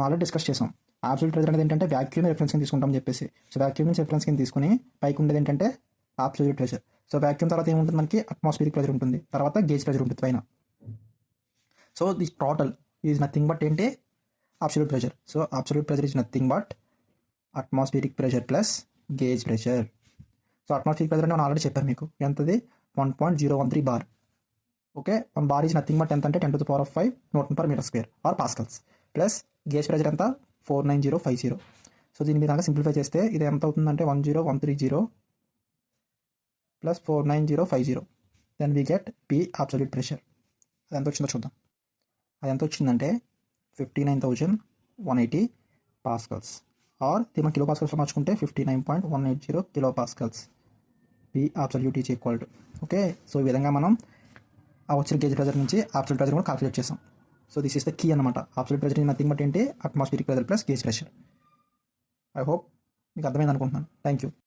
Already discuss చేసాం. Absolute pressure అనేది ఏంటంటే వాక్యూమ్ రిఫరెన్స్ కింద తీసుకుంటాం చెప్పేసి. సో వాక్యూమ్ రిఫరెన్స్ కింద తీసుకుని పైకి ఉండేది ఏంటంటే అబ్సల్యూట్ ప్రెజర్. సో వాక్యూమ్ తర్వాత ఏముంటుంది మనకి అట్మాస్ఫియరిక్ ప్రెజర్ ఉంటుంది, తర్వాత గేజ్ ప్రెజర్ ఉంటుంది పైన. So this total is nothing but ఏంటి absolute pressure. So absolute pressure is nothing but atmospheric pressure plus gauge pressure. So atmospheric pressure అని నేను ఆల్రెడీ చెప్పాను మీకు, ఎంతది 1.013 bar. Okay, 1 bar is nothing but ఎంత అంటే 10⁵ Newton per meter square or pascals. Plus gauge pressure ఎంత 49050. So దీన్ని మీరు సింప్లిఫై చేస్తే ఇది ఎంత అవుతుందంటే 10130 plus 49050. Then we get P absolute pressure. అది ఎంత వచ్చిందో చూద్దాం. అది ఎంత వచ్చిందంటే 59,180 పాస్కల్స్, ఆర్ ఇది మనం కిలో పాస్కల్స్లో మార్చుకుంటే 59.180 kilo pascals. P absolute is equal to. Okay, so ఈ విధంగా మనం ఆ వచ్చిన గేజ్ ప్రెజర్ నుంచి అబ్సల్యూట్ ప్రెజర్ కూడా క్యాలిక్యులేట్ చేసాం. So this is the key అనమాట. Absolute pressure is nothing but ఏంటి atmospheric pressure plus gauge pressure. I hope మీకు అర్థమైంది అనుకుంటున్నాను. Thank you.